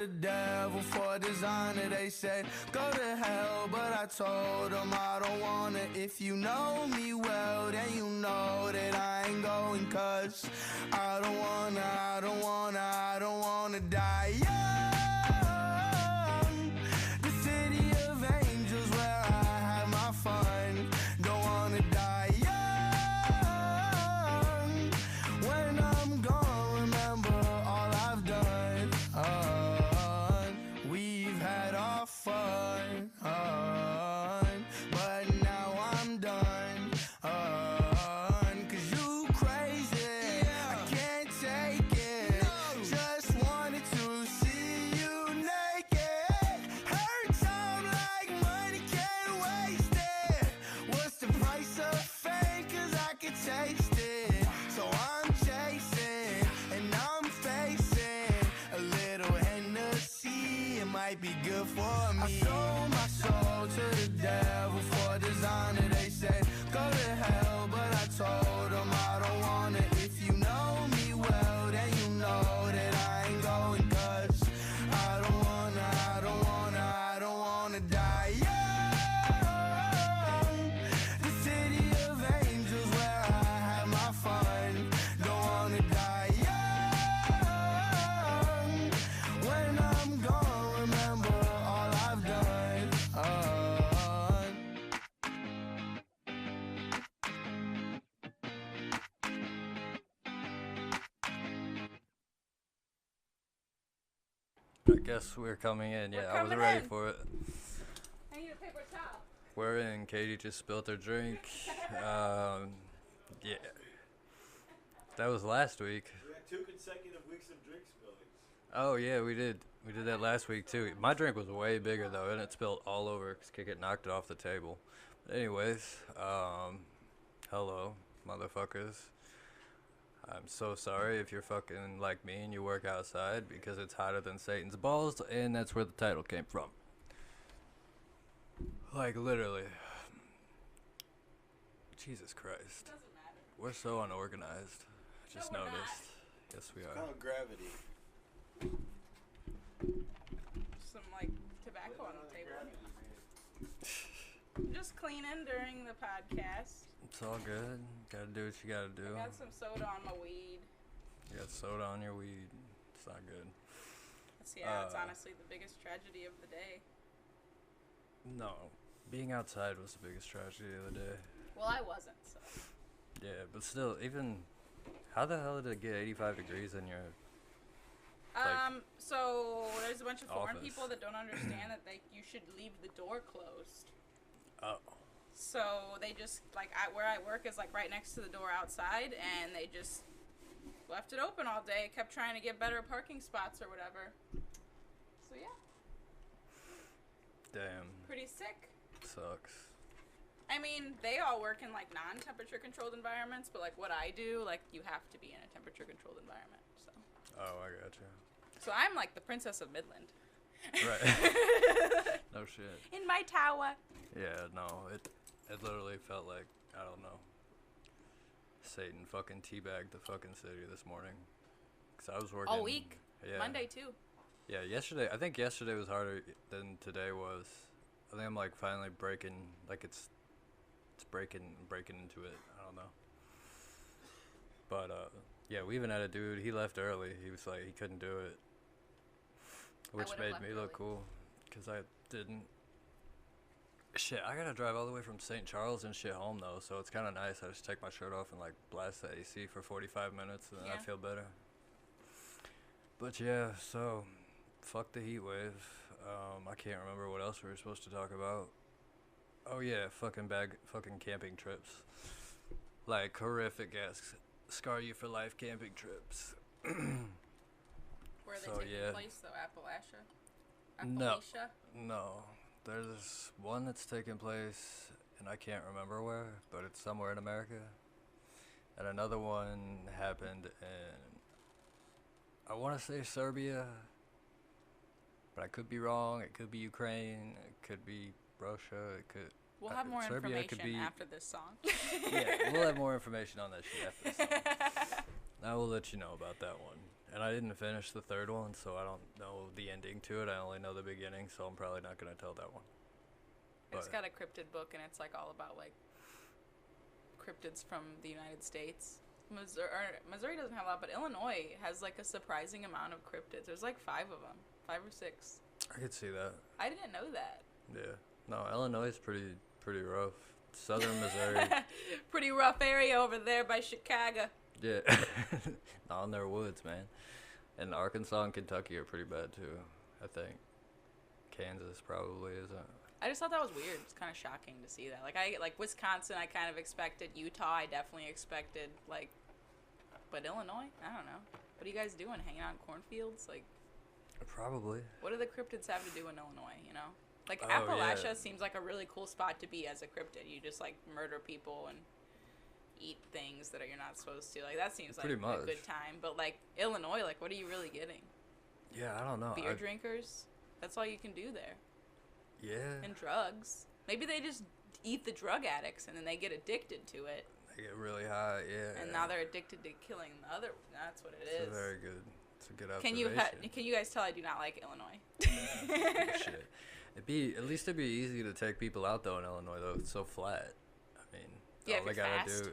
The devil for designer, they said go to hell, but I told them I don't wanna. If you know me well, then you know that I ain't going, cause I don't wanna die young. The city of angels where I had my fun. Don't wanna die young. When I'm gone, remember all I've done. We've had our fun, but now I'm done, 'cause you crazy, I can't take it, just wanted to see you naked, hurts on like money, can't waste it, what's the price of fame, 'cause I can taste it, so I'm chasing, and I'm facing a little Hennessy, it might be good for me. I sold my soul to the devil for designer, they said go to hell, but I told them I don't wanna. If you know me well, then you know that I ain't going, cause I don't wanna die young. The city of angels where I had my fun. Don't wanna die young. When I'm gone, remember all I've done. I guess we're coming in. Yeah, I was coming ready in. for it. I need a paper towel. We're in. Katie just spilled her drink. Yeah. That was last week. We had 2 consecutive weeks of drink spillings. Oh, yeah, we did. We did that last week, too. My drink was way bigger, though, and it spilled all over because Kick it knocked it off the table. But anyways, hello, motherfuckers. I'm so sorry if you're fucking like me and you work outside because it's hotter than Satan's balls, and that's where the title came from. Like, literally. Jesus Christ. Doesn't matter. We're so unorganized. I just No, we're noticed. Yes, we are. Kind of gravity. Some like tobacco on the table. I'm just cleaning during the podcast. It's all good. Gotta do what you gotta do. I got some soda on my weed. You got soda on your weed. It's not good. It's honestly the biggest tragedy of the day. No. Being outside was the biggest tragedy of the day. Well, I wasn't, so. Yeah, but still, even... How the hell did it get 85 degrees in your... So there's a bunch of foreign office? people that don't understand that you should leave the door closed. Oh. So they just, like, where I work is, like, right next to the door outside, and they just left it open all day, kept trying to get better parking spots or whatever. So, yeah. Damn. Pretty sick. Sucks. I mean, they all work in, like, non-temperature controlled environments, but, like, what I do, like, you have to be in a temperature controlled environment, so. Oh, I gotcha. So I'm, like, the Princess of Midland. Right. No shit. In my tower. Yeah, no, it literally felt like, I don't know, Satan fucking teabagged the fucking city this morning. Because I was working... All week. Yeah. Monday, too. Yeah, I think yesterday was harder than today was. I think I'm, like, finally breaking, like, it's breaking into it. I don't know. But, yeah, we even had a dude, he left early. He was like, he couldn't do it. Which made me look cool, because I didn't. Shit, I gotta drive all the way from St. Charles and shit home, though, so it's kind of nice. I just take my shirt off and, like, blast the AC for 45 minutes, and then I feel better. But, yeah, so, fuck the heat wave. I can't remember what else we were supposed to talk about. Oh, yeah, fucking camping trips. Like, horrific ass, scar you for life camping trips. Where are they taking place, though? Appalachia? No. There's one that's taking place, and I can't remember where, but it's somewhere in America. And another one happened in, I want to say Serbia, but I could be wrong. It could be Ukraine. It could be Russia. It could... We'll have more Serbia information after this song. Yeah, we'll have more information on that shit after this song. I will let you know about that one. And I didn't finish the third one, so I don't know the ending to it. I only know the beginning, so I'm probably not going to tell that one. It's But- got a cryptid book, and it's like all about like cryptids from the United States. Missouri doesn't have a lot, but Illinois has like a surprising amount of cryptids. There's like 5 of them, 5 or 6. I could see that. I didn't know that. Yeah. No, Illinois is pretty rough. Southern Missouri. Pretty rough area over there by Chicago. Yeah. Not in their woods, man. And Arkansas and Kentucky are pretty bad too, I think. Kansas probably isn't. I just thought that was weird. It's kind of shocking to see that. Like Wisconsin, I kind of expected. Utah, I definitely expected. But Illinois, I don't know. What are you guys doing? Hanging out in cornfields? Like, Probably. what do the cryptids have to do in Illinois? You know, like Oh, Appalachia yeah. seems like a really cool spot to be as a cryptid. You just like murder people and eat things that you're not supposed to. Like that seems like Pretty a much. good time. But like Illinois, like what are you really getting? Yeah, I don't know. Beer drinkers? That's all you can do there. Yeah. And drugs. Maybe they just eat the drug addicts and then they get addicted to it. They get really high, yeah. And now they're addicted to killing the other. That's what it is. It's a very good. It's a good Can observation. you guys tell I do not like Illinois? Shit. At least it'd be easy to take people out though in Illinois though. It's so flat. I mean, Yeah, all if they you're gotta fast. do,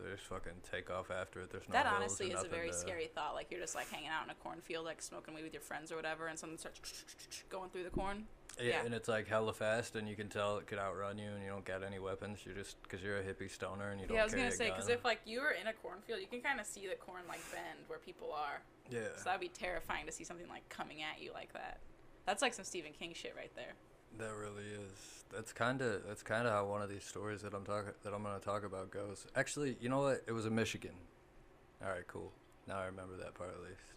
they just fucking take off after it. There's no That hills honestly or is a nothing very to- scary thought. Like you're just like hanging out in a cornfield, like smoking weed with your friends or whatever, and something starts going through the corn. Yeah, Yeah. and it's like hella fast, and you can tell it could outrun you, and you don't got any weapons. You just because you're a hippie stoner and you don't Yeah, I was carry gonna a say gun. because if like you were in a cornfield, you can kind of see the corn like bend where people are. Yeah. So that'd be terrifying to see something like coming at you like that. That's like some Stephen King shit right there. That really is. That's kind of how one of these stories that I'm gonna talk about goes. Actually, you know what? It was in Michigan. All right, cool. Now I remember that part at least.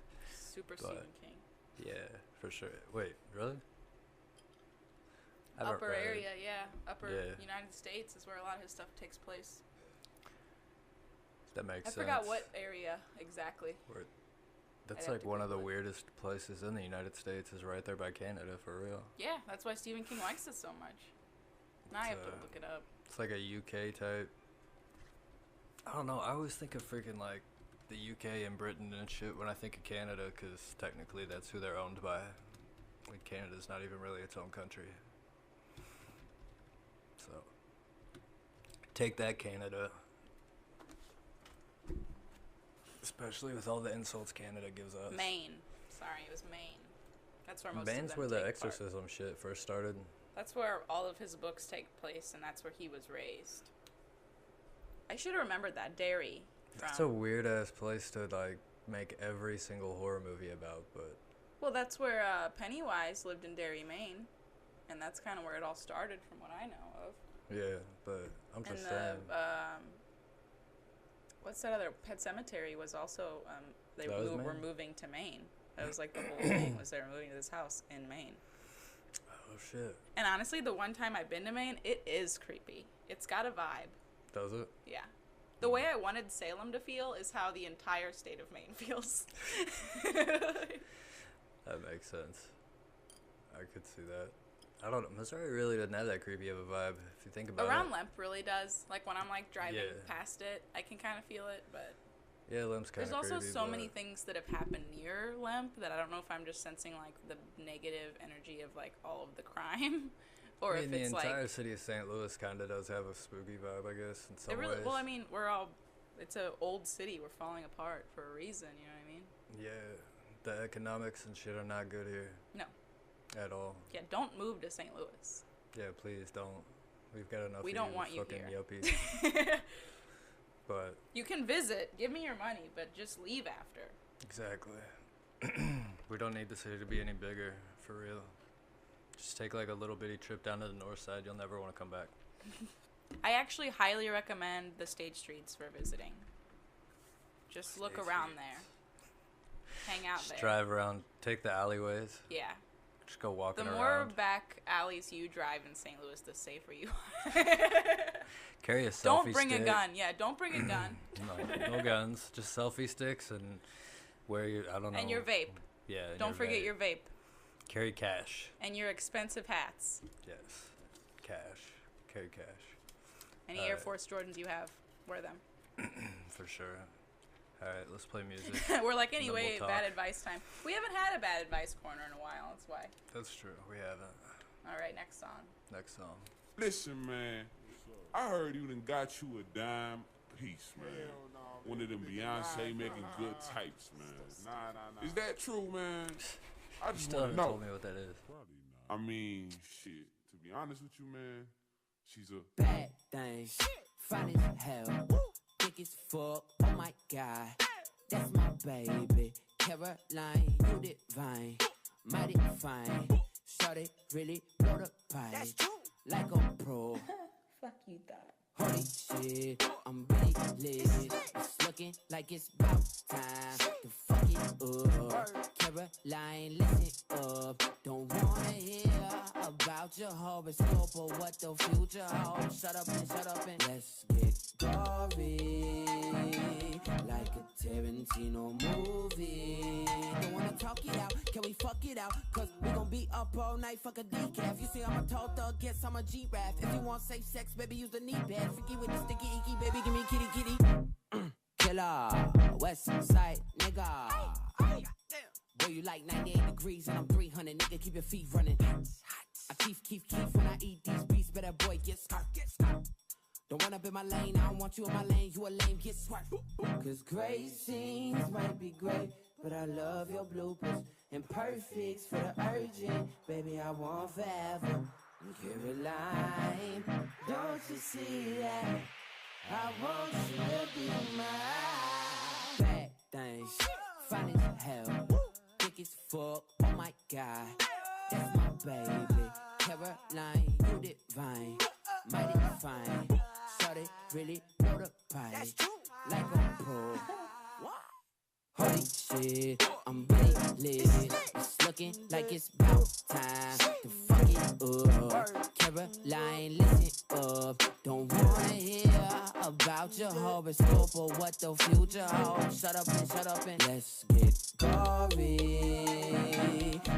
Super But- Stephen King. Yeah, for sure. Wait, really? I haven't Upper read it. area, yeah. Upper Yeah. United States is where a lot of his stuff takes place. That makes I sense. forgot what area exactly. That's I'd have like to one of the Google it. weirdest places in the United States is right there by Canada, for real. Yeah, that's why Stephen King likes it so much. Now I have to look it up. It's like a UK type. I don't know. I always think of freaking like the UK and Britain and shit when I think of Canada, because technically that's who they're owned by. Like Canada's not even really its own country. So take that, Canada. Especially with all the insults Canada gives us. Maine. Sorry, it was Maine. That's where most Maine's of them where the take part. exorcism shit first started. That's where all of his books take place, and that's where he was raised. I should have remembered that. Derry. That's a weird ass place to like make every single horror movie about, but Well, that's where Pennywise lived in Derry, Maine. And that's kind of where it all started from what I know of. yeah, but I'm And just the, saying. what's that other? Pet Cemetery was also, they That was were Maine? moving to Maine. That was like the whole thing was they were moving to this house in Maine. Oh shit. And honestly, the one time I've been to Maine, it is creepy. It's got a vibe. Does it? Yeah. The way I wanted Salem to feel is how the entire state of Maine feels. That makes sense. I could see that. I don't know. Missouri really doesn't have that creepy of a vibe if you think about Around it. Lemp really does. Like when I'm like driving Yeah. past it, I can kind of feel it, but Yeah, Limp's kind there's of also creepy. so but many things that have happened near Lemp that I don't know if I'm just sensing like the negative energy of like all of the crime, or I mean, if it's the entire like city of St. Louis kind of does have a spooky vibe, I guess, in some it really. ways. Well, I mean, it's an old city. We're falling apart for a reason. You know what I mean? Yeah, the economics and shit are not good here. No. At all. Yeah. Don't move to St. Louis. Yeah, please don't. We've got enough We of don't want you fucking here. yuppies. But You can visit. Give me your money, but just leave after. exactly. We don't need the city to be any bigger, for real. Just take like a little bitty trip down to the north side. You'll never want to come back. I actually highly recommend the state streets for visiting. Just look State around streets. there. Hang out Just there. drive around, take the alleyways, Yeah. just go walking The more around. back alleys you drive in St. Louis, the safer you are. Carry a selfie Don't bring stick. a gun. Yeah, don't bring a gun. No guns, just selfie sticks and wear your, I don't know. And your vape. Yeah. and Don't forget vape. your vape. Carry cash. And your expensive hats. Yes. Cash. Carry cash. Any Air Force Jordans you have, wear them. For sure. Alright, let's play music. We're like, and then anyway, we'll bad talk. advice time. We haven't had a bad advice corner in a while, that's why. That's true, we haven't. Alright, next song. Next song. Listen, man. I heard you done got you a dime piece, man. One of them Beyonce making good types, man. Nah. Is that true, man? I You just still want haven't to know. told me what that is. I mean, shit. To be honest with you, man, she's a bad thing, fine as hell, thick as fuck. Oh my God, that's my baby. Caroline, you divine, mighty fine. Shorty really blow the pipe like a pro. Fuck you, thought. Holy shit, I'm really lit. It's looking like it's about time to fuck it up. Caroline, listen up. Don't wanna hear about your horoscope or what the future holds. Shut up and let's get gory, like a Tarantino movie. Don't wanna talk it out, can we fuck it out? Cause we gon' be up all night, fuck a decaf. You see I'm a tall thug, guess I'm a G-Rap. If you want safe sex, baby, use the knee pad. Freaky with the sticky icky, baby, give me kitty. Killer, West Side nigga. Boy, you like 98 degrees and I'm 300, nigga, keep your feet running. I keep when I eat these beats, better boy, get scarf. Don't run up in my lane, I don't want you in my lane, you a lame, get swerved. Cause great scenes might be great, but I love your bloopers. And perfects for the urgent, baby, I want forever. Caroline, don't you see that? I want you to be mine. Bad things, fine as hell, thick as fuck. Oh my God, that's my baby. Caroline, you divine, mighty fine. Shorty really blow the pipe like a pro. Holy shit, I'm really lit. It's looking like it's about time to fuck it up. Caroline, listen up. Don't wanna hear about your horoscope or what the future holds. Shut up and let's get gory,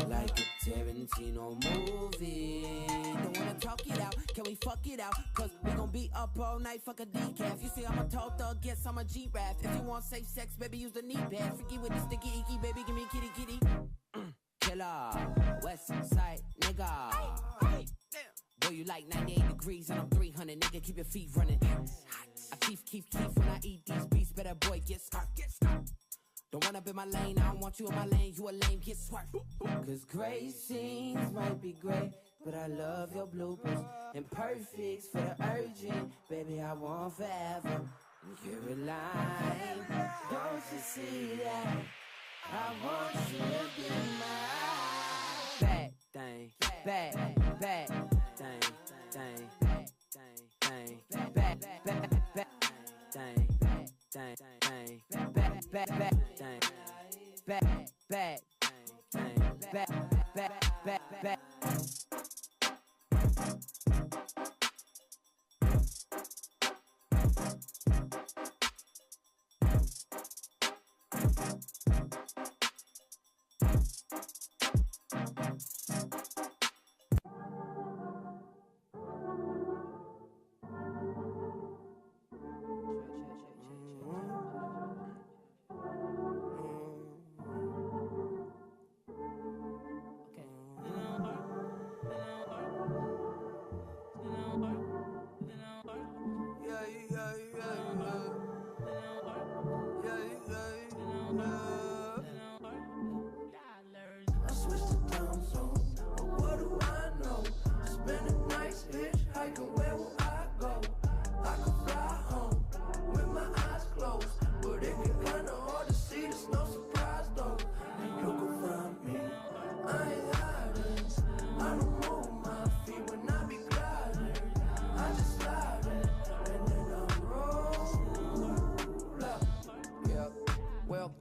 like a Tarantino movie. Don't wanna talk it out, can we fuck it out? Cause we gon' be up all night, fuck a decaf. You see I'm a tall thug, guess I'm a G-Rap. If you want safe sex, baby, use the knee pad. Freaky with the sticky icky, baby, give me kitty. Killer, West Side nigga. Boy, you like 98 degrees and I'm 300, nigga, keep your feet running. I keep when I eat these beats, better boy, get scarf. Don't run up in my lane, I don't want you in my lane, you a lame, get swerved. Cause great scenes might be great, but I love your bloopers. And perfects for the urgent, baby, I want forever. Caroline, don't you see that? I want you to be mine. Bad thing, bad thing,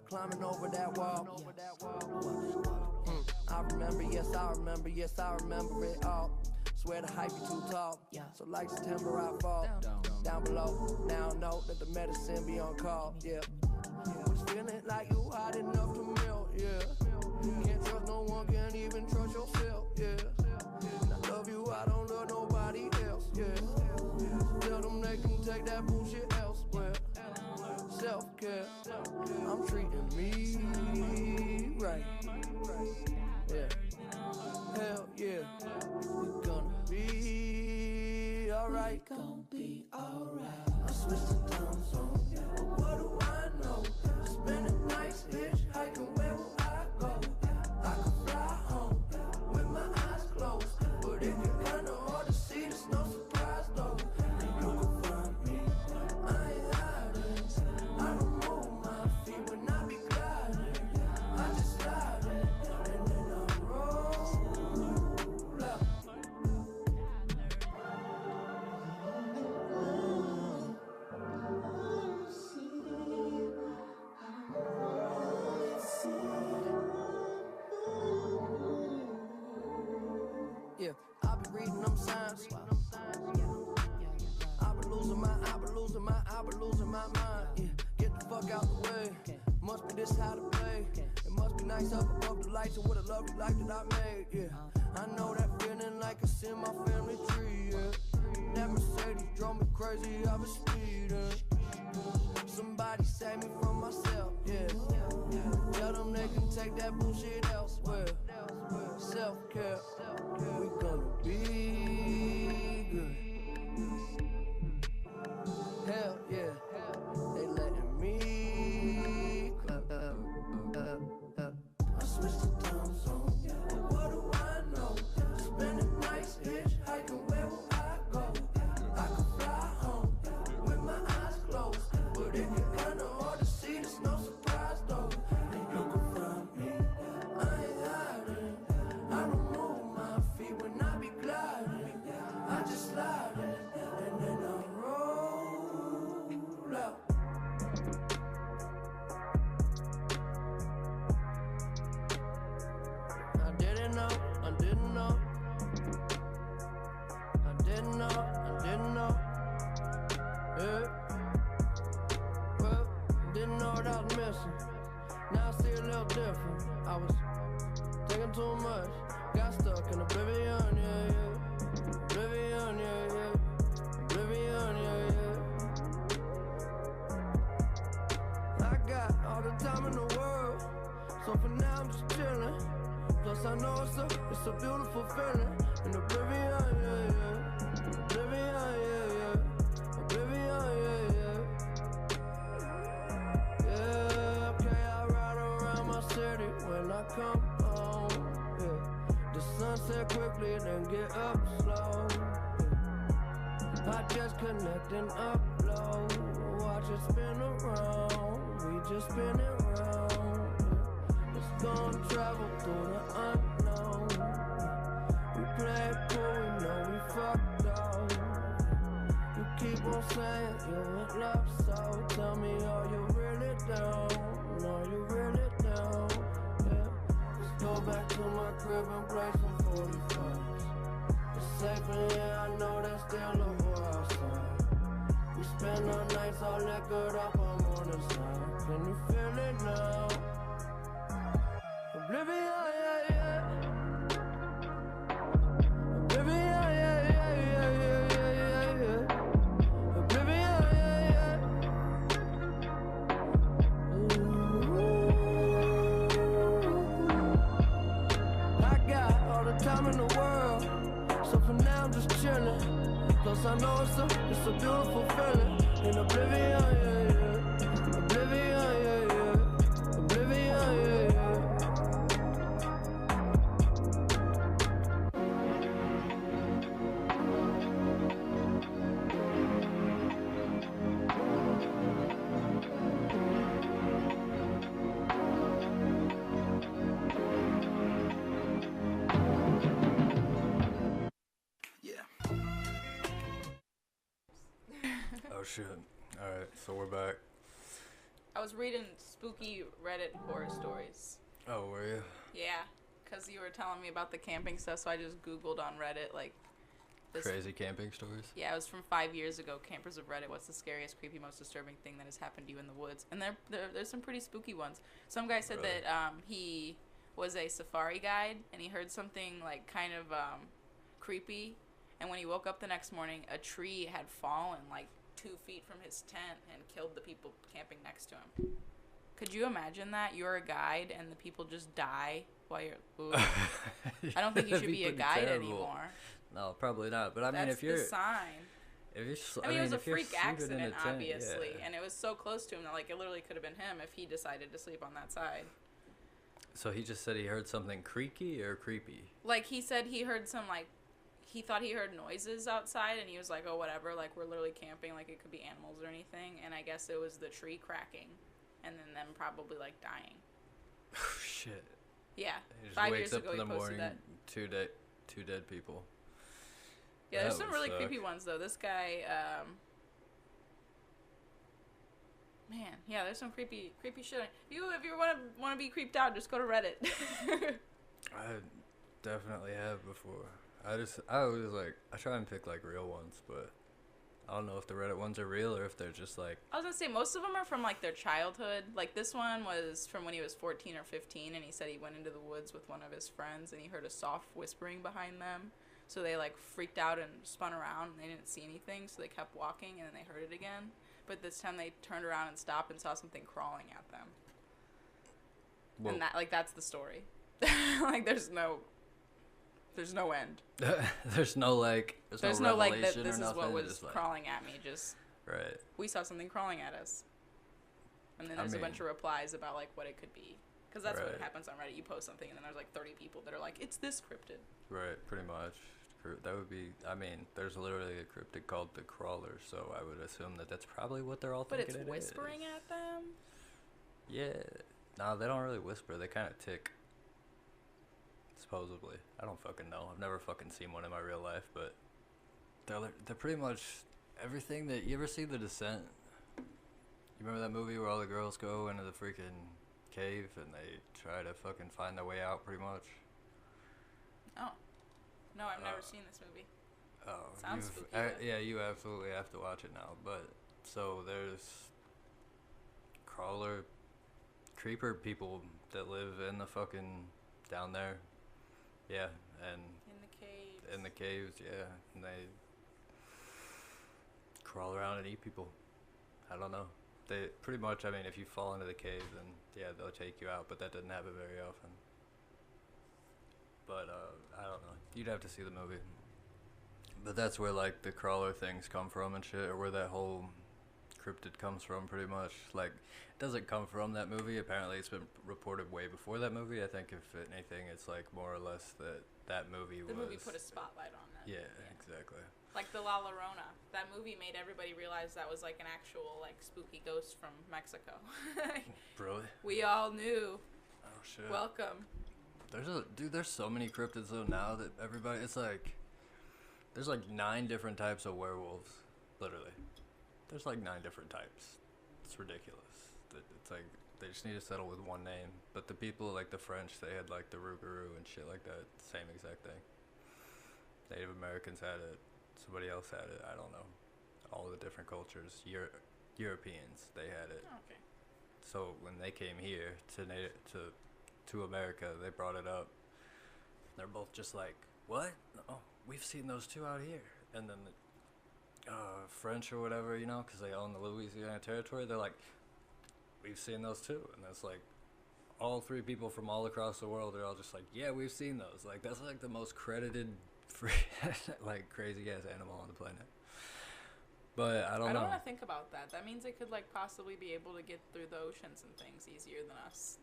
Climbing over that wall. Yes, I remember it all. Swear the hype be too tall. So like September I fall. Down below, now I know that the medicine be on call. Yeah. Was feeling like you hot enough to melt. Yeah. Can't trust no one, can't even trust yourself. Yeah. I love you, I don't love nobody else. Yeah. Tell them they can take that bullshit elsewhere. Self-care. like gon' be alright. I switched the time zone, but what do I know? Spending nights hitchhiking, where will I go? I could fly home with my eyes closed, but if you're kinda hard to see, there's no surprise though. And you can find me, I ain't hiding. I don't move my feet when I be gliding. I just slide in, and then I roll up. Yeah, I be reading them signs. I be losing my mind. Yeah, get the fuck out the way. Must be this how to play. It must be nice up above the lights and what a lovely life that I made. Yeah, I know that feeling like it's in my family tree. Yeah, that Mercedes drove me crazy. I was speeding. Somebody save me from myself. Yeah, tell them they can take that bullshit elsewhere. Self-care, we gonna be good. Hell yeah, they letting me clap. I switched the time zone, but what do I know? Spending nights hitchhiking, where will I go? I could fly home with my eyes closed, but if you're kinda hard to see, there's no surprise though. And you can find me, I ain't hiding. I don't move my feet when I be gliding. I just slide in, and then I roll up. I didn't know. Yeah. Well, didn't know what I was missing. Now I see a little different. I was taking too much. Got stuck in oblivion, yeah. Oblivion, yeah. Oblivion, yeah. I got all the time in the world, so for now I'm just chilling. Plus I know it's a beautiful feeling. In oblivion, yeah. Oblivion, yeah. Oblivion, yeah. Yeah, okay, I ride around my city when I come home. Yeah, the sunset quickly, then get up slow. Yeah. I just connect and upload. Watch it spin around. We just spin it round. Yeah. It's gonna travel through the unknown. We play it cool, we know we fucked up. You keep on saying you in love, so tell me, are you really down? Are you really down? Yeah. Let's go back to my crib and play some 45s. It's safe in here, I know there's still a war outside. We spend our nights all liquored up on morning side. Can you feel it now? Oblivion, yeah. Oblivion, yeah. Oblivion, yeah. Ooh. I got all the time in the world, so for now I'm just chilling. Plus I know it's a beautiful feeling. In oblivion, yeah. Oblivion, yeah. Oblivion, yeah. Oh shit. Alright, so we're back. I was reading spooky Reddit horror stories. Oh, were you? Yeah, because you were telling me about the camping stuff, so I just Googled on Reddit, like... this. Crazy camping stories? Yeah, it was from 5 years ago. Campers of Reddit, what's the scariest, creepy, most disturbing thing that has happened to you in the woods? And there's some pretty spooky ones. Some guy said Really? that he was a safari guide, and he heard something, like, kind of creepy. And when he woke up the next morning, a tree had fallen, like, 2 feet from his tent and killed the people camping next to him. Could you imagine that? You're a guide and the people just die while you're... Ooh. I don't think you should be a guide anymore. No, probably not. But I mean, That's if you're... the sign. If you s- I mean, it was a if you're freak sleeping in accident, a tent, obviously, yeah. and it was so close to him that like it literally could have been him if he decided to sleep on that side. So he just said he heard something creaky or creepy. Like he said he heard some like he thought he heard noises outside and he was like, oh whatever, like we're literally camping, like it could be animals or anything, and I guess it was the tree cracking and then them probably like dying. Shit. Yeah. He just 5 wakes years up ago in he the posted morning, that. two dead people. Yeah, there's That some would really suck. creepy ones though. This guy, man, yeah, there's some creepy shit. If you want to be creeped out, just go to Reddit. I definitely have before. I always like, I try and pick like real ones, but I don't know if the Reddit ones are real or if they're just like. I was gonna say most of them are from like their childhood. Like this one was from when he was 14 or 15, and he said he went into the woods with one of his friends and he heard a soft whispering behind them. So they like freaked out and spun around and they didn't see anything, so they kept walking and then they heard it again. But this time they turned around and stopped and saw something crawling at them. Whoa. And that's the story. Like there's no end. There's no like. There's no no like that revelation this or is what nothing, was just, like, crawling at me. Just right. we saw something crawling at us. And then I there's a mean- bunch of replies about like what it could be. Because that's what Right. happens on Reddit. You post something and then there's like 30 people that are like, it's this cryptid. Right, pretty much. That would be. I mean, there's literally a cryptid called the Crawler, so I would assume that that's probably what they're all But thinking it's it whispering is. at them. Yeah. No, they don't really whisper. They kind of tick. Supposedly. I don't fucking know. I've never fucking seen one in my real life, but they're pretty much everything that you ever see The Descent. You remember that movie where all the girls go into the freaking cave and they try to fucking find their way out, pretty much? Oh. No, I've never seen this movie. Oh, Sounds spooky, though. yeah, you absolutely have to watch it now. But so there's creeper people that live in the fucking down there, yeah, and In the caves. yeah, and they crawl around and eat people. I don't know. They pretty much. I mean, if you fall into the cave, then yeah, they'll take you out. But that doesn't happen very often. But I don't know. You'd have to see the movie. But that's where like the crawler things come from and shit, or where that whole cryptid comes from, pretty much. Like, it doesn't come from that movie. Apparently, it's been reported way before that movie. I think if anything, it's like more or less that movie The was. movie put a spotlight on that. Yeah, exactly. Like the La Llorona. That movie made everybody realize that was like an actual like spooky ghost from Mexico. Really? We all knew. Oh shit. Welcome. There's so many cryptids though now that everybody. It's like there's like 9 different types of werewolves, literally. There's like 9 different types. It's ridiculous. It's like they just need to settle with one name. But the people like the French, they had like the rougarou and shit like that. Same exact thing. Native Americans had it. Somebody else had it. I don't know. All the different cultures. Europeans, they had it. Oh, okay. So when they came here to America, they brought it up. They're both just like, what? Oh, we've seen those too out here. And then the French or whatever, you know, because they own the Louisiana territory, they're like, we've seen those too. And that's like, all 3 people from all across the world are all just like, yeah, we've seen those. Like, that's like the most credited, like, crazy ass animal on the planet. But I don't know. I don't want to think about that. That means it could like possibly be able to get through the oceans and things easier than us.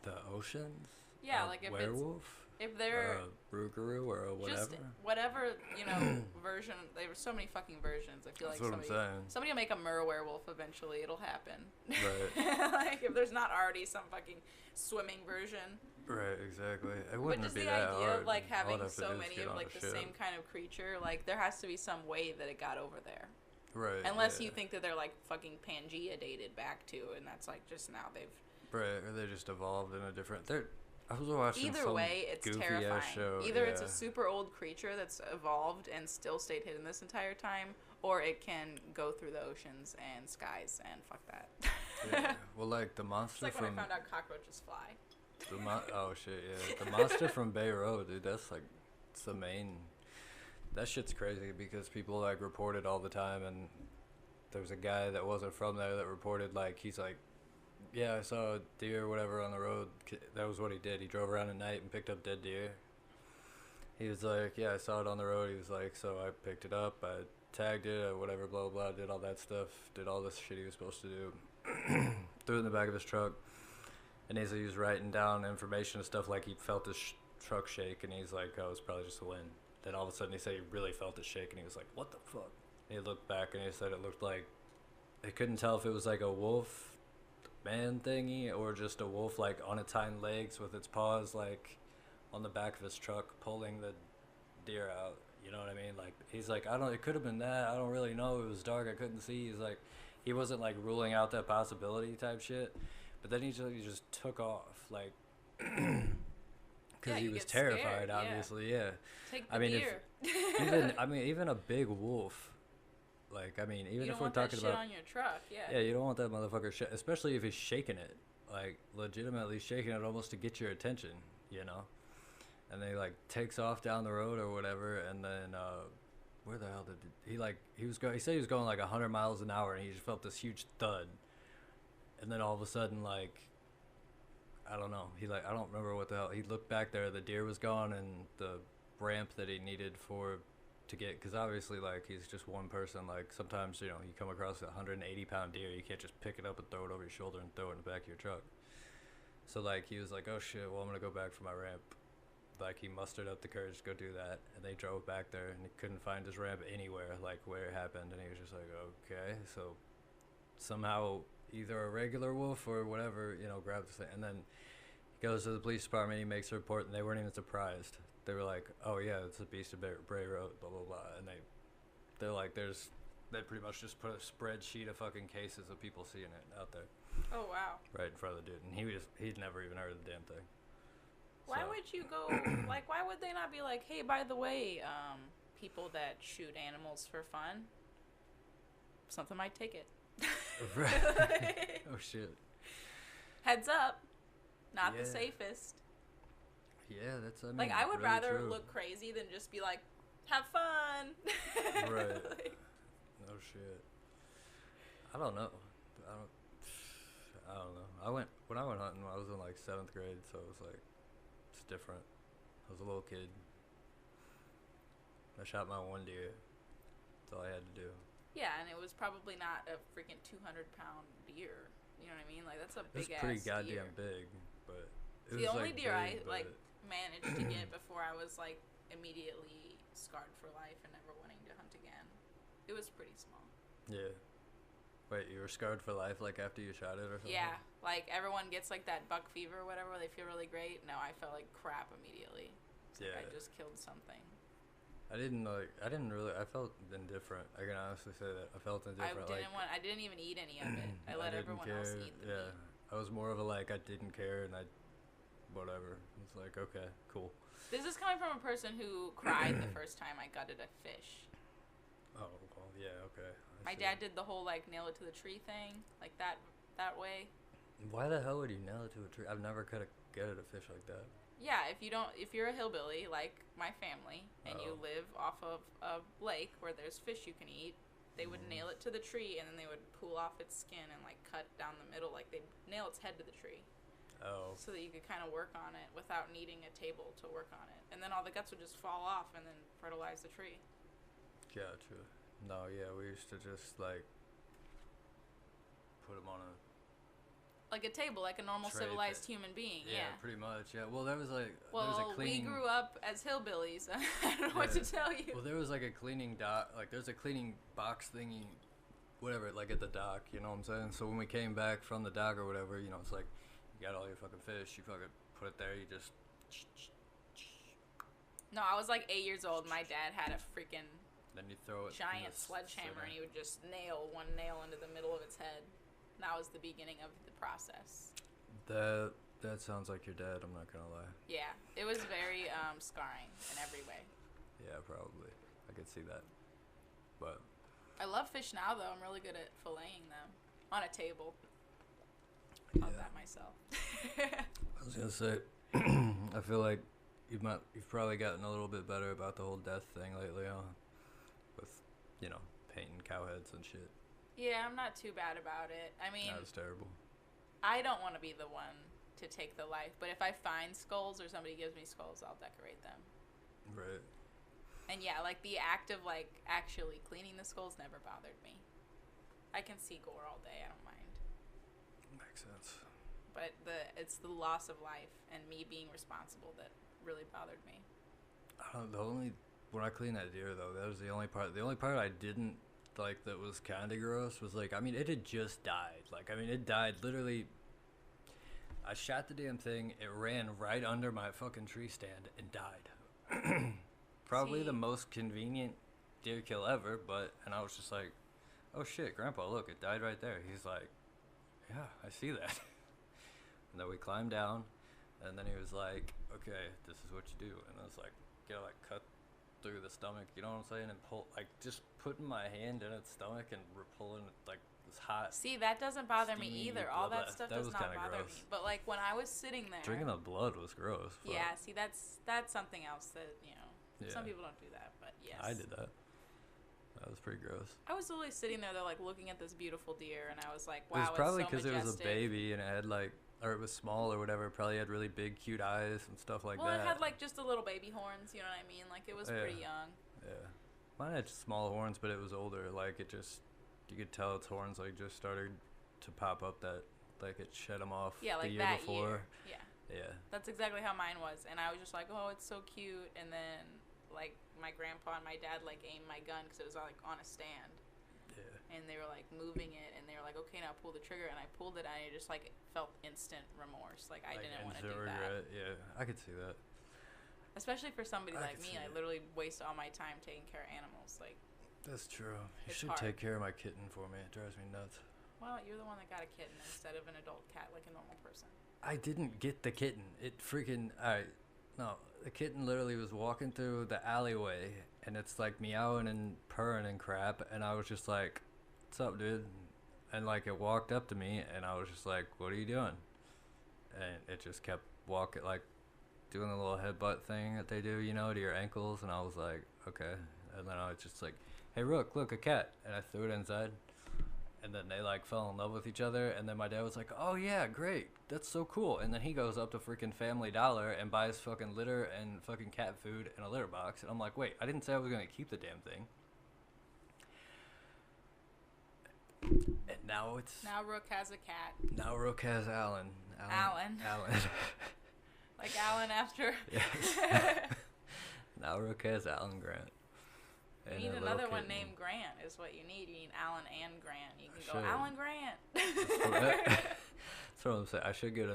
The oceans? Yeah, A like if werewolf? if they're a rougarou or a whatever? just whatever, you know, version. There were so many fucking versions. I feel That's like what I'm saying. somebody will make a werewolf eventually. It'll happen. Right. Like if there's not already some fucking swimming version. Right, exactly. It But wouldn't just be the that idea hard. of like All having I'd have to so do is many get of on like a the ship. same kind of creature, like there has to be some way that it got over there. Right. Unless yeah. you think that they're like fucking Pangea dated back to, and that's like just now they've. Right, or they just evolved in a different. I was watching Either some way, it's goofy terrifying. ass show. Either it's yeah. a super old creature that's evolved and still stayed hidden this entire time, or it can go through the oceans and skies, and fuck that. Yeah. Well, like the It's monster like from. when I found out cockroaches fly. Oh shit, yeah. The monster from Bay Road, dude. That's like, it's the main. That shit's crazy because people like report it all the time, and there's a guy that wasn't from there that reported like he's like, yeah, I saw a deer or whatever on the road. That was what he did. He drove around at night and picked up dead deer. He was like, yeah, I saw it on the road. He was like, so I picked it up. I tagged it or whatever, blah, blah, did all that stuff, did all this shit he was supposed to do, threw it in the back of his truck, and he was writing down information and stuff like he felt his truck shake, and he's like, oh, it's probably just the wind. Then all of a sudden he said he really felt it shake, and he was like, what the fuck? And he looked back, and he said it looked like, they couldn't tell if it was like a wolf man thingy or just a wolf like on its hind legs with its paws like on the back of his truck pulling the deer out. You know what I mean? Like, he's like, it could have been that. I don't really know. It was dark. I couldn't see. He's like, he wasn't like ruling out that possibility type shit. But then he just took off, like, because he was terrified, obviously. Yeah. Take the deer. Even a big wolf. Like, I mean, even if we're talking about... You don't want that shit on your truck, yeah. Yeah, you don't want that motherfucker shit, especially if he's shaking it. Like, legitimately shaking it almost to get your attention, you know? And then he, like, takes off down the road or whatever, and then, where the hell did he said he was going, like, 100 miles an hour, and he just felt this huge thud. And then all of a sudden, like, I don't know. I don't remember what the hell. He looked back there, the deer was gone, and the ramp that he needed to get, because obviously, like, he's just one person. Like, sometimes, you know, you come across a 180-pound deer, you can't just pick it up and throw it over your shoulder and throw it in the back of your truck. So, like, he was like, oh shit, well, I'm gonna go back for my ramp. Like, he mustered up the courage to go do that, and they drove back there, and he couldn't find his ramp anywhere, like, where it happened, and he was just like, okay. So somehow either a regular wolf or whatever, you know, grabbed the thing, and then he goes to the police department, he makes a report, and they weren't even surprised. They were like, oh yeah, it's the Beast of Bray Road, blah, blah, blah. And they're like, they pretty much just put a spreadsheet of fucking cases of people seeing it out there. Oh, wow. Right in front of the dude. And he'd never even heard of the damn thing. Why would you go, like, why would they not be like, hey, by the way, people that shoot animals for fun, something might take it. Right. Oh, shit. Heads up, not the safest. Yeah, that's, I mean, like, I would really rather true. look crazy than just be like, have fun. Right. Like, no shit. I don't know. I don't know. When I went hunting, I was in like 7th grade, so it was like, it's different. I was a little kid. I shot my one deer. That's all I had to do. yeah, and it was probably not a freaking 200-pound deer. You know what I mean? Like, that's a big ass It's pretty deer. goddamn big, but it The was only like deer big, I like managed to get before I was like immediately scarred for life and never wanting to hunt again. It was pretty small. Yeah. Wait, you were scarred for life like after you shot it or something? Yeah, like everyone gets like that buck fever or whatever where they feel really great. No, I felt like crap immediately. It's like I just killed something. I felt indifferent. I can honestly say that. I felt indifferent. I didn't even eat any of it. I let everyone else eat the meat. I was more of a like, I didn't care and whatever. It's like, okay, cool. This is coming from a person who cried the first time I gutted a fish. Oh, well, yeah, okay. My dad did the whole like nail it to the tree thing, like that way. Why the hell would you nail it to a tree? I've never gutted a fish like that. Yeah, if you're a hillbilly like my family and you live off of a lake where there's fish you can eat, they would nail it to the tree and then they would pull off its skin and like cut down the middle, like they'd nail its head to the tree. Oh. So that you could kind of work on it without needing a table to work on it. And then all the guts would just fall off and then fertilize the tree. Gotcha. No, yeah, we used to just like put them on like a table, like a normal civilized human being. Yeah, pretty much. Yeah. Well, there was like we grew up as hillbillies. I don't know what to tell you. Well, there was like a cleaning dock, like there's a cleaning box thingy, whatever, like at the dock. You know what I'm saying? So when we came back from the dock or whatever, you know, it's like you got all your fucking fish, you fucking put it there, you just. No, I was like 8 years old. My dad had a freaking then you throw it giant sledgehammer, and he would just nail one nail into the middle of its head. And that was the beginning of the process. That sounds like your dad. I'm not gonna lie. Yeah, it was very scarring in every way. Yeah, probably. I could see that. But I love fish now, though. I'm really good at filleting them on a table. Love that myself. I was gonna say, I feel like you've probably gotten a little bit better about the whole death thing lately, huh? With, you know, painting cow heads and shit. Yeah, I'm not too bad about it. I mean, that was terrible. I don't want to be the one to take the life, but if I find skulls or somebody gives me skulls, I'll decorate them. Right. And And yeah, like the act of like actually cleaning the skulls never bothered me. I can see gore all day. I don't mind. Makes sense. But it's the loss of life and me being responsible that really bothered me. When I cleaned that deer though, that was the only part. The only part I didn't like that was kind of gross was like, I mean, it had just died. Like, I mean, it died literally. I shot the damn thing. It ran right under my fucking tree stand and died. Probably the most convenient deer kill ever, and I was just like, oh shit, Grandpa, look, it died right there. He's like, yeah, I see that. And then we climbed down, and then he was like, okay, this is what you do. And I was like, like cut through the stomach, you know what I'm saying? And pull, like, just putting my hand in its stomach and pulling it, like, this hot. See, that doesn't bother me steamy either. All that blood. stuff That does was not kinda bother gross. me. But, like, when I was sitting there. Drinking the blood was gross. Yeah, see, that's something else that, Yeah. some people don't do that, but yes. I did that. That was pretty gross. I was literally sitting there, though, like, looking at this beautiful deer, and I was like, It wow, was probably because it was a baby and it had like, or it was small or whatever. It probably had really big, cute eyes and stuff like that. Well, it had like just the little baby horns, you know what I mean? Like it was pretty young. Yeah, mine had small horns, but it was older. Like it just, you could tell its horns like just started to pop up. That like it shed them off. Yeah, like the year that before. year. Yeah. Yeah. That's exactly how mine was, and I was just like, oh, it's so cute. And then like my grandpa and my dad like aimed my gun because it was like on a stand. Yeah. And they were like moving it, and they were like, okay, now pull the trigger. And I pulled it, and I just like felt instant remorse. Like I didn't want to do that. Yeah, I could see that. Especially for somebody I like could me, see I it. literally waste all my time taking care of animals. Like, That's true. You It's should hard. take care of my kitten for me. It drives me nuts. well, you're the one that got a kitten instead of an adult cat like a normal person. I didn't get the kitten. It freaking no. The kitten literally was walking through the alleyway, and it's like meowing and purring and crap, and I was just like, "What's up, dude?" And like it walked up to me, and I was just like, "What are you doing?" And it just kept walking, like doing the little headbutt thing that they do, you know, to your ankles, and I was like, "Okay." And then I was just like, "Hey, Rook, look, a cat!" And I threw it inside. And then they like fell in love with each other, and then my dad was like, "Oh yeah, great, that's so cool." And then he goes up to freaking Family Dollar and buys fucking litter and fucking cat food and a litter box, and I'm like, "Wait, I didn't say I was gonna keep the damn thing." And now Rook has a cat. Now Rook has Alan. Alan. Like Alan after. Yes. Now Rook has Alan Grant. And You need a little another one kitten. named Grant is what you need. You need Alan and Grant. You can I go should. Alan Grant. That's what I'm saying. I should get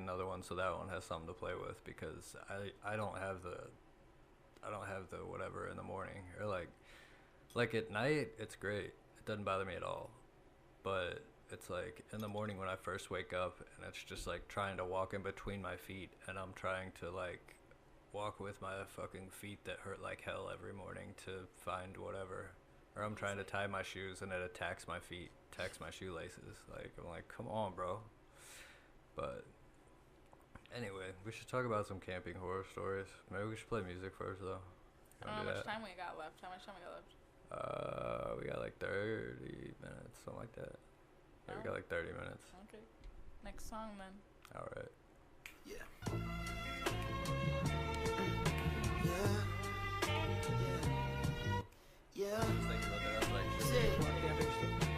another one so that one has something to play with, because I don't have the whatever in the morning, or like at night it's great. It doesn't bother me at all. But it's like in the morning when I first wake up, and it's just like trying to walk in between my feet, and I'm trying to like walk with my fucking feet that hurt like hell every morning to find whatever. Or I'm trying to tie my shoes and it attacks my feet, attacks my shoelaces. Like, I'm like, come on, bro. But anyway, we should talk about some camping horror stories. Maybe we should play music first, though. I don't know how much time we got left. How much time we got left? We got like 30 minutes, something like that. Yeah, we got like 30 minutes. Okay. Next song, then. All right. Yeah. Thinking about that, I was like, should we Sick. do more camping stuff?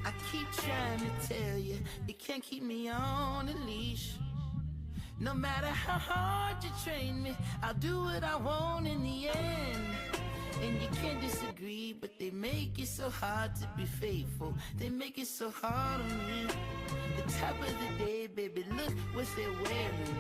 I keep trying to tell you, you can't keep me on a leash. No matter how hard you train me, I'll do what I want in the end. And you can't disagree, but they make it so hard to be faithful. They make it so hard on me. The top of the day, baby, look what they're wearing.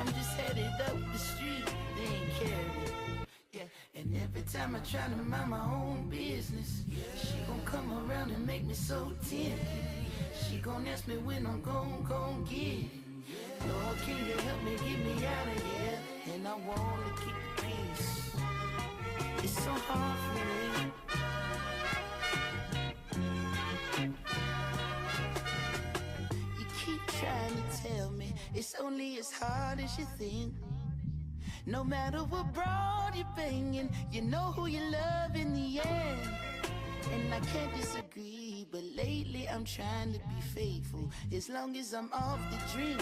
I'm just headed up the street, they ain't caring. Yeah, and every time I try to mind my own business, she gon' come around and make me so tempted. She gon' ask me when I'm gon' get it. Lord, can you help me get me out of here? And I wanna keep the peace. It's so hard for me. You keep trying to tell me it's only as hard as you think. No matter what broad you're banging, you know who you love in the end. And I can't disagree, but lately I'm trying to be faithful. As long as I'm off the drink.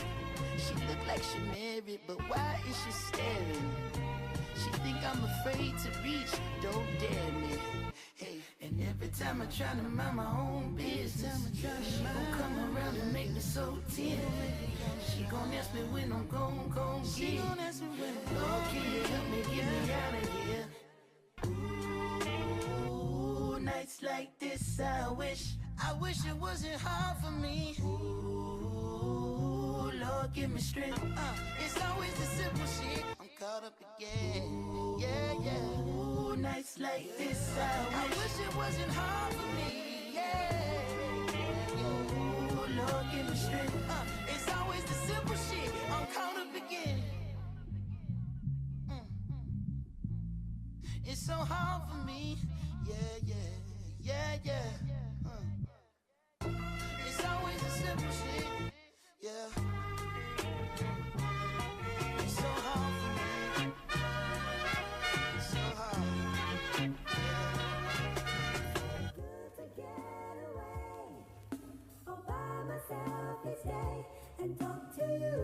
She look like she married, but why is she staring? She think I'm afraid to reach, don't dare me. Hey, and every time I try to mind my own business, she gon' come around and make me so tense. She gon' ask me when I'm gon' get. Lord, can you help me get me out of here? Ooh, nights like this, I wish it wasn't hard for me. Ooh, Lord, give me strength. It's always the simple shit. I'm caught up again. Yeah, yeah. Ooh, nights like this, I wish it wasn't hard for me. Yeah, yeah. Ooh, Lord, give me strength. It's always the simple shit. I'm caught up again. It's so hard for me. Yeah, yeah, yeah, yeah. It's always the simple shit. Yeah. It's so hard for me. It's so hard. Yeah. Good to get away all by myself each day and talk to you.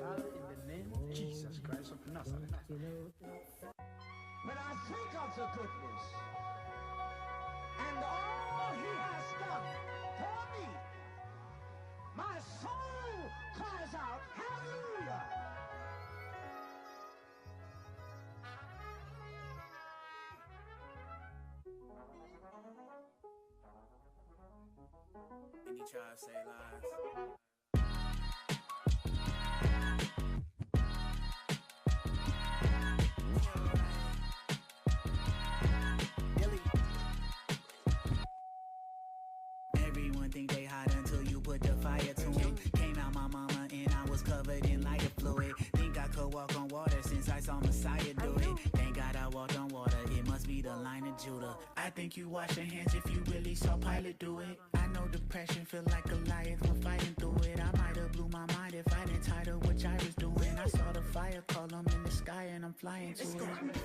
Father, in the name of Jesus Christ of Nazareth. When I think of the goodness and all he has done for me, my soul cries out, hallelujah! And he try to say lies. Everyone think they hot until you put the fire to 'em. Came out my mama and I was covered in lighter fluid. Think I could walk on water since I saw Messiah do it. Thank God I walked on water, it must be the line of Judah. I think you wash your hands if you really saw Pilate do it. I know depression feel like Goliath when fighting through it. I might have blew my mind if I didn't title what I was doing. I saw the fire column in the sky and I'm flying to it.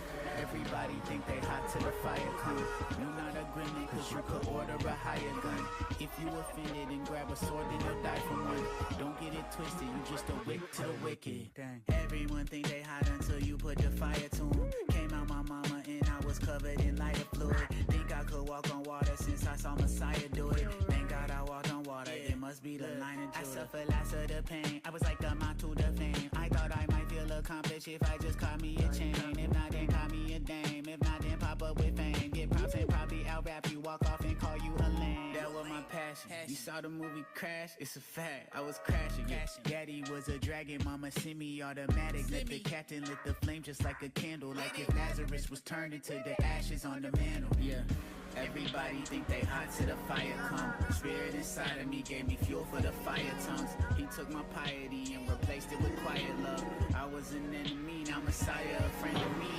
Everybody think they hot till the fire come. You not a gremlin cause you could order a higher gun. If you offended and grab a sword then you'll die from one. Don't get it twisted, you just a wick to the wicked. Dang. Everyone think they hot until you put the fire to 'em. Came out my mama and I was covered in lighter fluid. Think I could walk on water since I saw Messiah do it. Thank God I walked on water, it must be the line of Judah. I suffered lots of the pain, I was like the mount to the fame. I thought I might feel accomplished if I just caught me a chain. If not then call me a dame, if not then pop up with fame. Get props and probably out rap you, walk off and call you a lame. That was my passion. You saw the movie Crash, it's a fact, I was crashing. Daddy was a dragon, mama semi-automatic. Let the captain lit the flame just like a candle. Like if Lazarus was turned into the ashes on the mantle. Yeah. Everybody think they hot till the fire come. Spirit inside of me gave me fuel for the fire tongues. He took my piety and replaced it with quiet love. I was an enemy, now Messiah, a friend of me.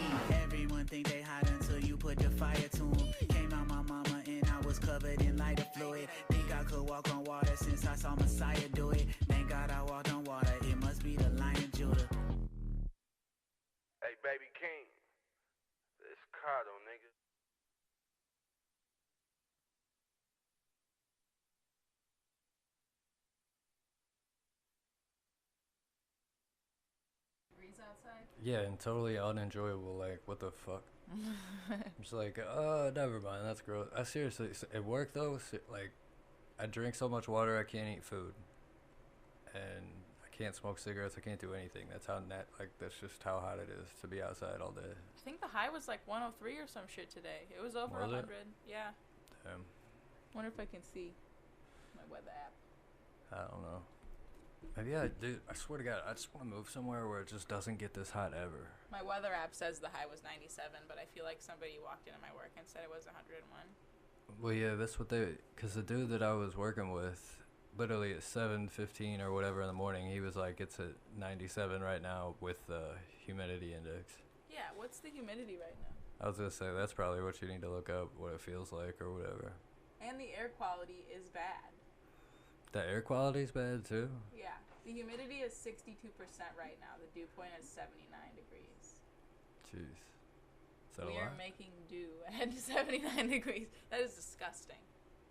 Everyone think they hot until you put the fire to 'em. Came out my mama and I was covered in lighter fluid. Think I could walk on water since I saw Messiah do it. Thank God I walked on water, it must be the Lion of Judah. Hey, baby King, it's Cardo, nigga. Outside. Yeah, and totally unenjoyable. Like, what the fuck? I'm just like, never mind. That's gross. I seriously, at work though, like, I drink so much water I can't eat food, and I can't smoke cigarettes. I can't do anything. That's how that's just how hot it is to be outside all day. I think the high was like 103 or some shit today. It was over 100. Yeah. Damn. Wonder if I can see my weather app. I don't know. Maybe dude, I swear to God, I just want to move somewhere where it just doesn't get this hot ever. My weather app says the high was 97, but I feel like somebody walked into my work and said it was 101. Well, yeah, that's what because the dude that I was working with, literally at 7:15 or whatever in the morning, he was like, it's at 97 right now with the humidity index. Yeah, what's the humidity right now? I was going to say, that's probably what you need to look up, what it feels like or whatever. And the air quality is bad. The air quality's bad too? Yeah. The humidity is 62% right now. The dew point is 79 degrees. Jeez. Is that we a lot? are making dew at 79 degrees. That is disgusting.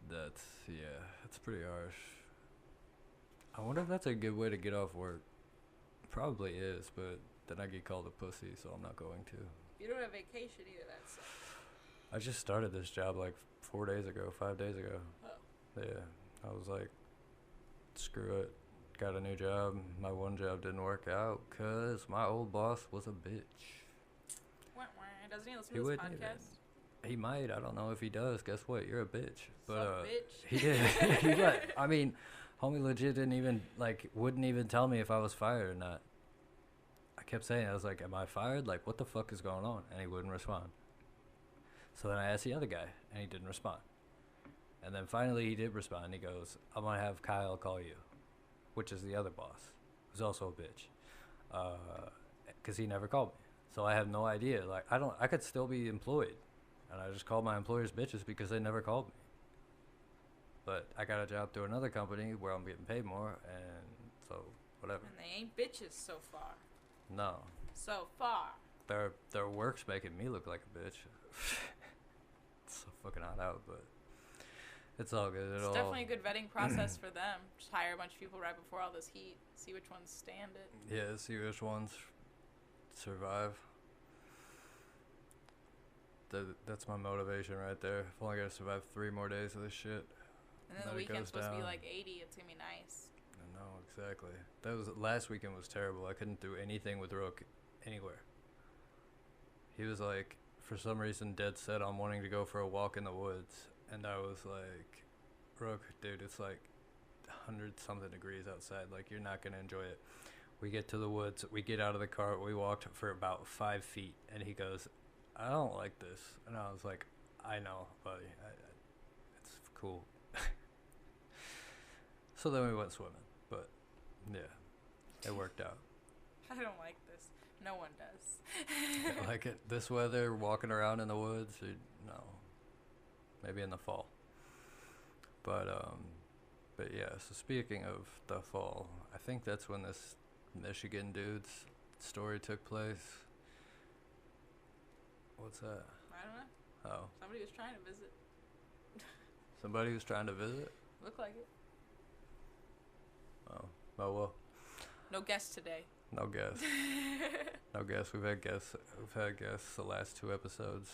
That's pretty harsh. I wonder if that's a good way to get off work. Probably is, but then I get called a pussy, so I'm not going to. You don't have vacation either. That sucks. I just started this job like 5 days ago. Oh. Yeah, I was like, screw it. Got a new job. My one job didn't work out because my old boss was a bitch. Doesn't he listen He to this wouldn't podcast? He might. I don't know if he does. Guess what? You're a bitch. Suck, bitch. He did. He let, I mean, homie legit didn't even, like, wouldn't even tell me if I was fired or not. I kept saying, I was like, am I fired? Like, what the fuck is going on? And he wouldn't respond. So then I asked the other guy, and he didn't respond. And then finally he did respond. He goes, I'm going to have Kyle call you, which is the other boss, who's also a bitch. Because he never called me. So I have no idea. Like, I could still be employed. And I just called my employers bitches because they never called me. But I got a job through another company where I'm getting paid more, and so whatever. And they ain't bitches so far. No. So far. Their work's making me look like a bitch. It's so fucking hot out, but it's all good. It's definitely a good vetting process for them. Just hire a bunch of people right before all this heat. See which ones stand it. Yeah, see which ones survive. That's my motivation right there. I've only got to survive 3 more days of this shit. And then the weekend's supposed to be like 80. It's going to be nice. I know, exactly. Last weekend was terrible. I couldn't do anything with Rook anywhere. He was like, for some reason, dead set on wanting to go for a walk in the woods. And I was like, Rook, dude, it's like 100-something degrees outside. Like, you're not going to enjoy it. We get to the woods. We get out of the car. We walked for about 5 feet. And he goes, I don't like this. And I was like, I know, buddy. It's cool. So then we went swimming. But, yeah, it worked out. I don't like this. No one does. I like it. This weather, walking around in the woods, no. Maybe in the fall. But yeah, so speaking of the fall, I think that's when this Michigan dude's story took place. What's that? I don't know. Oh. Somebody was trying to visit. Somebody was trying to visit? Looked like it. Oh. Oh, well. No guests today. No guests. No guests. We've had guests the last 2 episodes.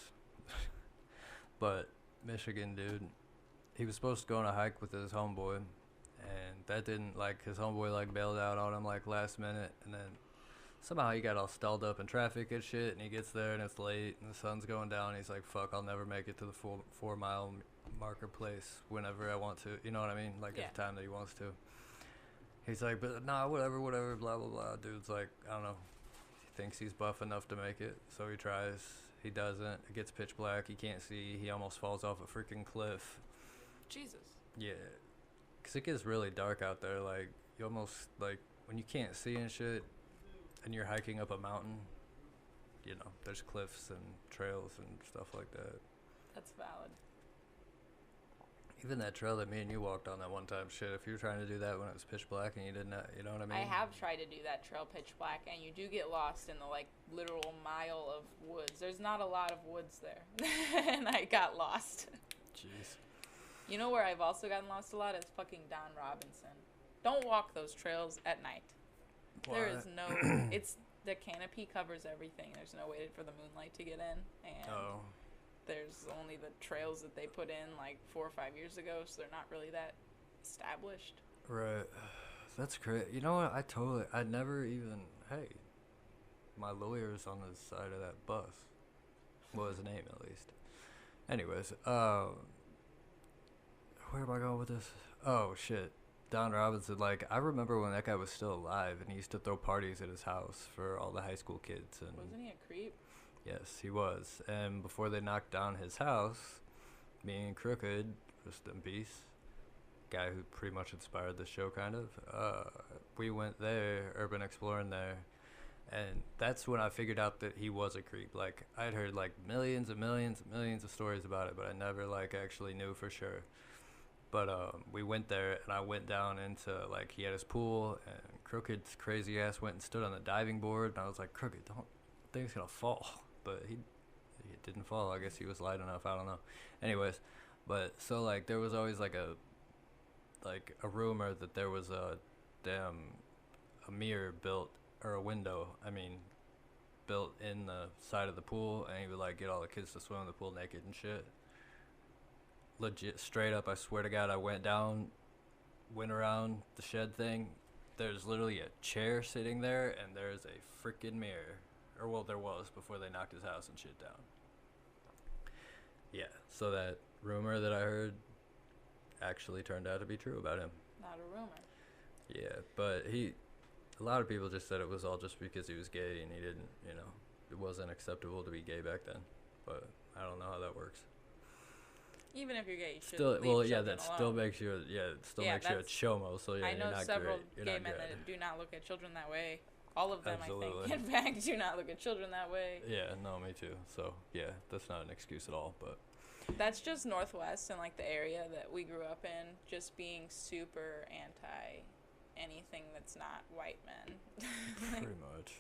But Michigan dude, he was supposed to go on a hike with his homeboy, and that didn't, like, his homeboy, like, bailed out on him, like, last minute, and then somehow he got all stalled up in traffic and shit, and he gets there, and it's late, and the sun's going down, and he's like, fuck, I'll never make it to the 4-mile marker place whenever I want to, you know what I mean? Like, at the time that he wants to. He's like, but nah, whatever, blah, blah, blah. Dude's like, I don't know. He thinks he's buff enough to make it, so he tries. He doesn't. It gets pitch black. He can't see. He almost falls off a freaking cliff. Jesus. Yeah. Because it gets really dark out there. Like, you almost, like, when you can't see and shit, and you're hiking up a mountain, you know, there's cliffs and trails and stuff like that. That's valid. Even that trail that me and you walked on that one time, shit, if you were trying to do that when it was pitch black and you didn't, you know what I mean? I have tried to do that trail pitch black, and you do get lost in the, like, literal mile of woods. There's not a lot of woods there. And I got lost. Jeez. You know where I've also gotten lost a lot is fucking Don Robinson. Don't walk those trails at night. Why? There is no, it's, the canopy covers everything. There's no way for the moonlight to get in. And there's only the trails that they put in like 4 or 5 years ago, so they're not really that established. Right. That's great. You know what? I never even, hey, my lawyer's on the side of that bus. Well, his name at least. Anyways, where am I going with this? Oh, shit. Don Robinson, like, I remember when that guy was still alive, and he used to throw parties at his house for all the high school kids. And wasn't he a creep? Yes, he was. And before they knocked down his house, me and Crooked, rest in peace, guy who pretty much inspired the show, kind of, we went there, urban exploring there, and that's when I figured out that he was a creep. Like, I'd heard, like, millions and millions and millions of stories about it, but I never, like, actually knew for sure. But we went there, and I went down into, like, he had his pool, and Crooked's crazy ass went and stood on the diving board, and I was like, Crooked, don't think it's gonna fall. But he didn't fall. I guess he was light enough. I don't know. Anyways, but so, like, there was always like a rumor that there was a mirror built, or a window. I mean, built in the side of the pool, and he would like get all the kids to swim in the pool naked and shit. Legit, straight up, I swear to God, I went around the shed thing. There's literally a chair sitting there, and there's a freaking mirror. Or, well, there was before they knocked his house and shit down. Yeah, so that rumor that I heard actually turned out to be true about him. Not a rumor. Yeah, but a lot of people just said it was all just because he was gay and he didn't, it wasn't acceptable to be gay back then. But I don't know how that works. Even if you're gay, you should Still, leave well, yeah, children that alone. still makes you, makes you a chomo. So yeah, I know you're not several great. You're gay not men good. that do not look at children that way. All of them, Absolutely. I think, in fact, do not look at children that way. Yeah, no, me too. So yeah, that's not an excuse at all. But That's just Northwest and like the area that we grew up in, just being super anti anything that's not white men. pretty much,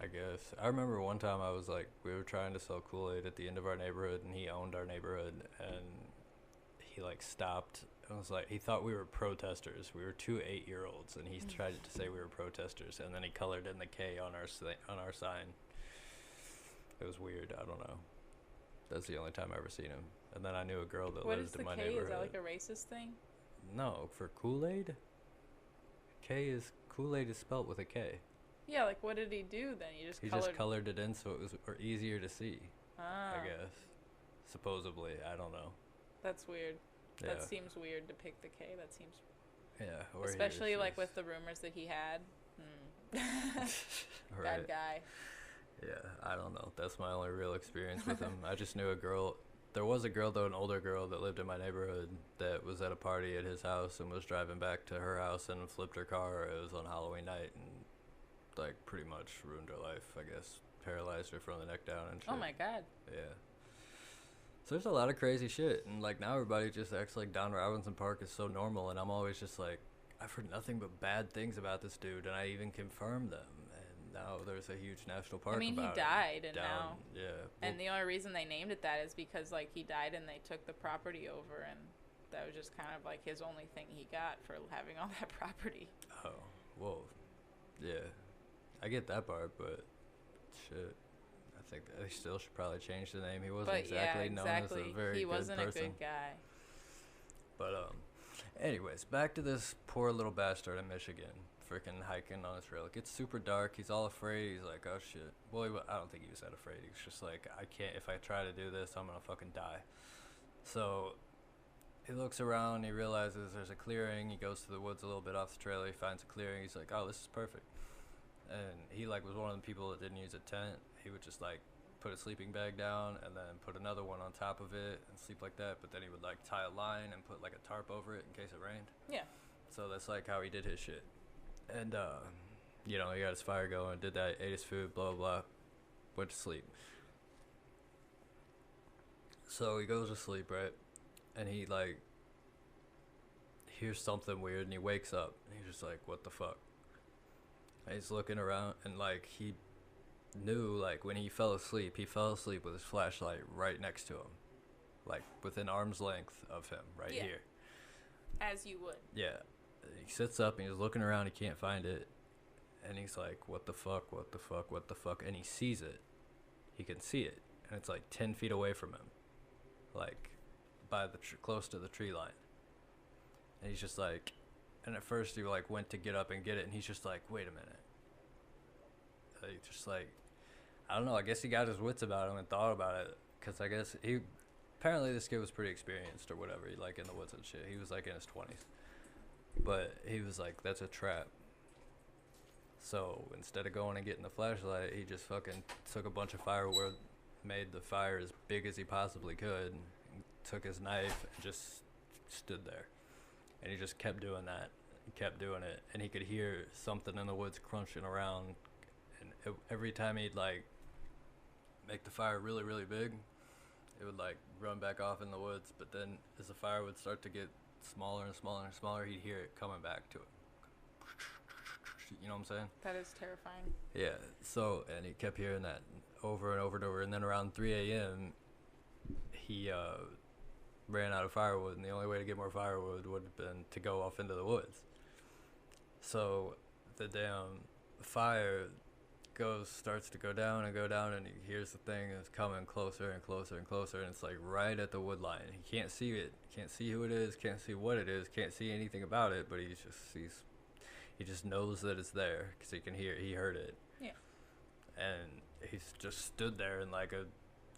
I guess. I remember one time I was like, we were trying to sell Kool-Aid at the end of our neighborhood, and he owned our neighborhood, and he like stopped. It was like he thought we were protesters. We were two 8-year-olds, and he tried to say we were protesters, and then he colored in the K on our sign. It was weird. I don't know. That's the only time I ever seen him. And then I knew a girl that lived in my What is the K? neighborhood. Is that like a racist thing? No, for Kool-Aid. Kool-Aid is spelt with a K. Yeah, like what did he do then? He just colored it in so it was easier to see. Ah. I guess. Supposedly, I don't know. That's weird. Yeah. That seems weird to pick the K. That seems. Yeah. Or especially like with the rumors that he had. Right. Bad guy. Yeah, I don't know. That's my only real experience with him. I just knew a girl. There was a girl, though, an older girl that lived in my neighborhood that was at a party at his house and was driving back to her house and flipped her car. It was on Halloween night and, like, pretty much ruined her life, I guess. Paralyzed her from the neck down and shit. Oh, my God. Yeah. So there's a lot of crazy shit. And, like, now everybody just acts like Don Robinson Park is so normal. And I'm always just like, I've heard nothing but bad things about this dude. And I even confirmed them. Now there's a huge national park. I mean, about he died, and down, now. Yeah. And the only reason they named it that is because, like, he died and they took the property over, and that was just kind of like his only thing he got for having all that property. Oh, whoa. Yeah. I get that part, but shit. I think they still should probably change the name. He wasn't exactly known as a very good person. He wasn't a good guy. But, anyways, back to this poor little bastard in Michigan. Freaking hiking on his trail. It gets super dark. He's all afraid. He's like, oh shit. Well, I don't think he was that afraid. He was just like, I can't. If I try to do this, I'm gonna fucking die. So he looks around. He realizes there's a clearing. He goes to the woods a little bit off the trail. He finds a clearing. He's like, oh, this is perfect. And he like was one of the people that didn't use a tent. He would just like put a sleeping bag down and then put another one on top of it and sleep like that. But then he would like tie a line and put like a tarp over it in case it rained. Yeah. So that's like how he did his shit. And, he got his fire going, did that, ate his food, blah, blah, blah, went to sleep. So he goes to sleep, right? And he, like, hears something weird, and he wakes up. And he's just like, what the fuck? And he's looking around, and, like, he knew, like, when he fell asleep with his flashlight right next to him. Like, within arm's length of him, right here. As you would. Yeah. He sits up and he's looking around. He can't find it. And he's like, what the fuck, what the fuck, what the fuck? And he sees it. He can see it. And it's like 10 feet away from him. Like, by the close to the tree line. And he's just like, and at first he like went to get up and get it. And he's just like, wait a minute. Like, just like, I don't know. I guess he got his wits about him and thought about it. Because I guess apparently this kid was pretty experienced or whatever. He like in the woods and shit. He was like in his 20s. But he was like, that's a trap. So instead of going and getting the flashlight, he just fucking took a bunch of firewood, made the fire as big as he possibly could, and took his knife and just stood there. And he just kept doing that. He kept doing it. And he could hear something in the woods crunching around. And every time he'd like make the fire really, really big, it would like run back off in the woods. But then as the fire would start to get smaller and smaller and smaller, he'd hear it coming back to him. You know what I'm saying? That is terrifying. Yeah. So, and he kept hearing that over and over and over. And then around 3 a.m., he ran out of firewood. And the only way to get more firewood would have been to go off into the woods. So the damn fire starts to go down, and he hears the thing, and it's coming closer and closer and closer, and it's like right at the wood line. He can't see it, can't see who it is, can't see what it is, can't see anything about it, but he just knows that it's there because he can hear it. He heard it. Yeah. And he's just stood there in like a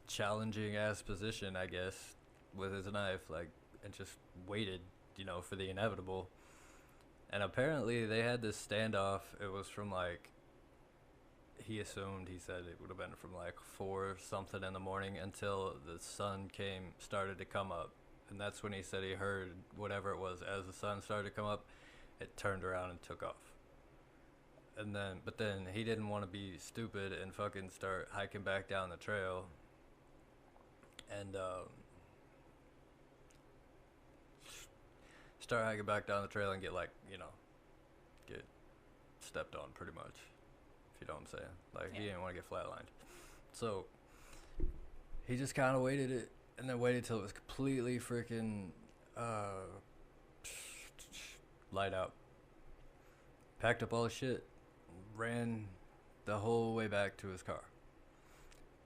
challenging ass position, I guess, with his knife, like, and just waited, for the inevitable. And apparently they had this standoff. It was from like, he said it would have been from like 4 something in the morning until the sun started to come up. And that's when he said he heard whatever it was. As the sun started to come up, it turned around and took off. But then he didn't want to be stupid and fucking start hiking back down the trail. And start hiking back down the trail and get get stepped on pretty much, if you know what I'm saying. Like, he didn't want to get flatlined. So he just kind of waited it, and then waited till it was completely freaking light out. Packed up all his shit, ran the whole way back to his car.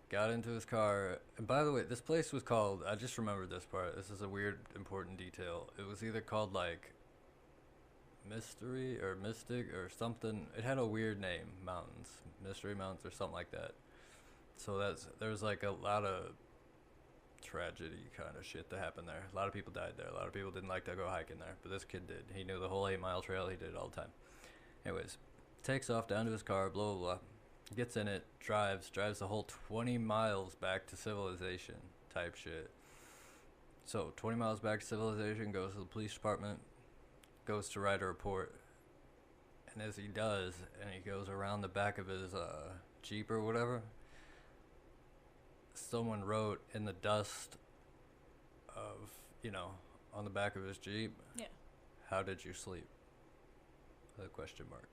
Got into his car, and by the way, this place was called, I just remembered this part, this is a weird, important detail. It was either called, like, Mystery or Mystic or something. It had a weird name, Mountains, Mystery Mountains or something like that. So there's like a lot of tragedy kind of shit that happened there. A lot of people died there. A lot of people didn't like to go hiking there, but this kid did. He knew the whole 8-mile trail. He did it all the time. Anyways, takes off down to his car, blah, blah, blah. Gets in it, drives the whole 20 miles back to civilization type shit. So 20 miles back to civilization, goes to the police department, goes to write a report. And as he does, and he goes around the back of his Jeep or whatever, someone wrote in the dust of, on the back of his Jeep, yeah, "How did you sleep?" With a question mark.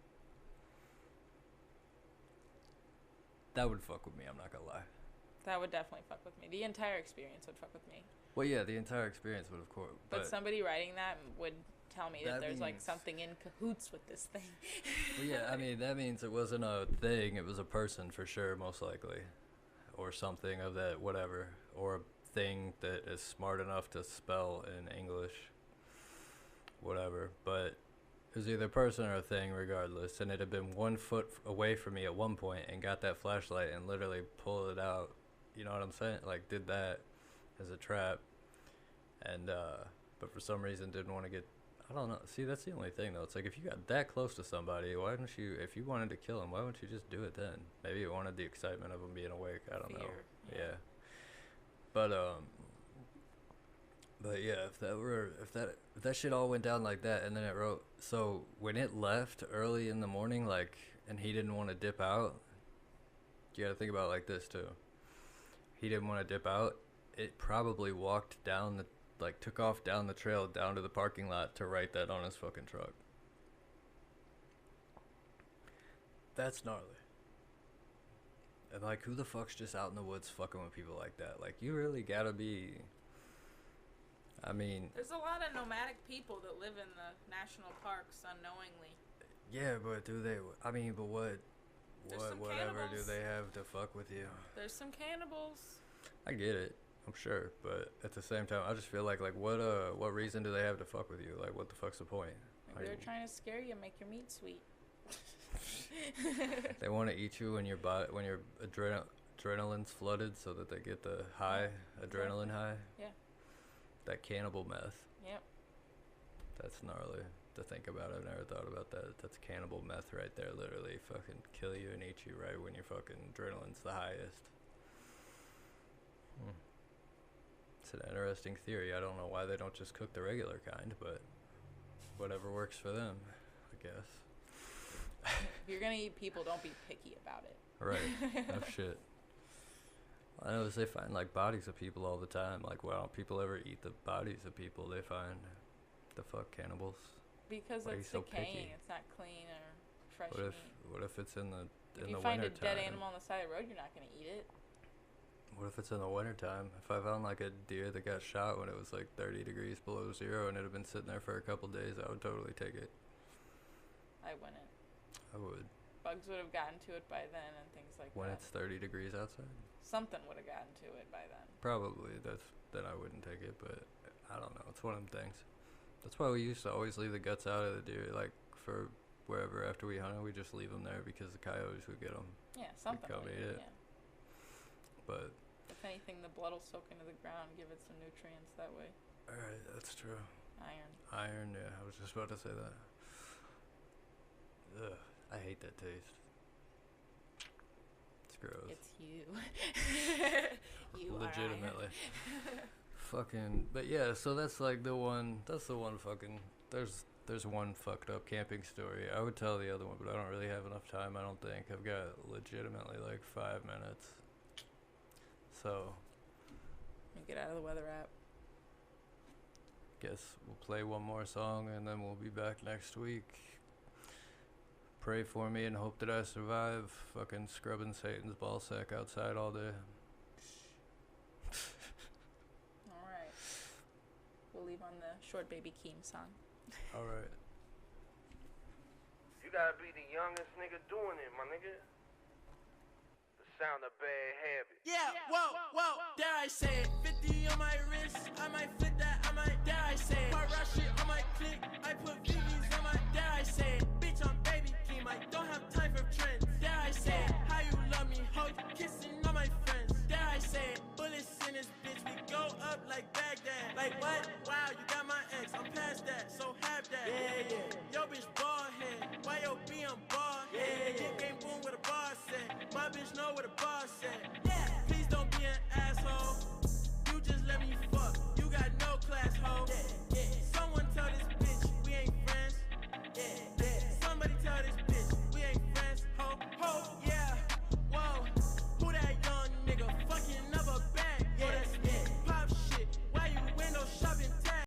That would fuck with me, I'm not gonna lie. That would definitely fuck with me. The entire experience would fuck with me. Well, yeah, the entire experience would, of course. But somebody writing that would tell me that there's like means something in cahoots with this thing. Well, yeah, I mean, that means it wasn't a thing, it was a person for sure, most likely. Or something of that, whatever. Or a thing that is smart enough to spell in English. Whatever. But it was either a person or a thing, regardless. And it had been 1 foot away from me at one point, and got that flashlight and literally pulled it out. You know what I'm saying? Like, did that as a trap. And, but for some reason didn't want to get, I don't know. See, that's the only thing, though. It's like, if you got that close to somebody, why didn't you, if you wanted to kill him, why wouldn't you just do it then? Maybe you wanted the excitement of him being awake. I don't know. Yeah. But yeah, if that shit all went down like that, and then it wrote, so when it left early in the morning, like, and he didn't want to dip out, you gotta think about it like this too. He didn't want to dip out. It probably walked down took off down the trail down to the parking lot to write that on his fucking truck. That's gnarly. And like, who the fuck's just out in the woods fucking with people like that? Like, you really gotta be, I mean, there's a lot of nomadic people that live in the national parks unknowingly. Yeah, but do they, I mean, but whatever cannibals. do they have to fuck with you? There's some cannibals. I get it, I'm sure, but at the same time, I just feel like what reason do they have to fuck with you? Like, what the fuck's the point? Maybe they're trying to scare you and make your meat sweet. They want to eat you when your adrenaline's flooded, so that they get the high, adrenaline high. Yeah. That cannibal meth. Yep. That's gnarly to think about. I've never thought about that. That's cannibal meth right there. Literally fucking kill you and eat you right when your fucking adrenaline's the highest. It's an interesting theory. I don't know why they don't just cook the regular kind, but whatever works for them, I guess. If you're gonna eat people, don't be picky about it. Right. No shit. I know they find like bodies of people all the time. Like, why don't people ever eat the bodies of people they find? The fuck, cannibals? Because why it's so decaying. picky? It's not clean or fresh. What if it's in the if in you the find a winter dead time? animal on the side of the road, you're not gonna eat it. What if it's in the winter time? If I found like a deer that got shot when it was like 30 degrees below zero and it had been sitting there for a couple days, I would totally take it. I wouldn't. I would. bugs would have gotten to it by then and things like When that. it's 30 degrees outside? Something would have gotten to it by then. Probably. Then I wouldn't take it, but I don't know. It's one of them things. That's why we used to always leave the guts out of the deer. Like, for wherever after we hunted, we just leave them there because the coyotes would get them. Yeah, something come like eat that, it. yeah. But, If anything, the blood will soak into the ground, give it some nutrients that way. alright, that's true. Iron. Iron, yeah, I was just about to say that. Ugh, I hate that taste. It's gross. It's you. You Legitimately. are iron. Fucking, but yeah, so that's like the one fucking, there's one fucked up camping story. I would tell the other one, but I don't really have enough time, I don't think. I've got legitimately like 5 minutes. So, Get out of the weather app. guess we'll play one more song and then we'll be back next week. Pray for me and hope that I survive. Fucking scrubbing Satan's ballsack outside all day. Alright. We'll leave on the Short Baby Keem song. Alright. You gotta be the youngest nigga doing it, my nigga. The sound of bad habits. Yeah, whoa, dare I say it? 50 on my wrist, I might flip that, I might, dare I say it? My rush shit on my click, I put VVs on my, dare I say it? Bitch, I'm baby Keem, I don't have time for trends, dare I say it? How you love me, ho, kissing all my friends, dare I say it? Bullets in this bitch, we go up like Baghdad. Like what? Wow, you got my ex, I'm past that, so have that. Yeah. Yo, bitch, bald head, why yo B, I'm bald head. Get game boom with a boss set, my bitch know what a boss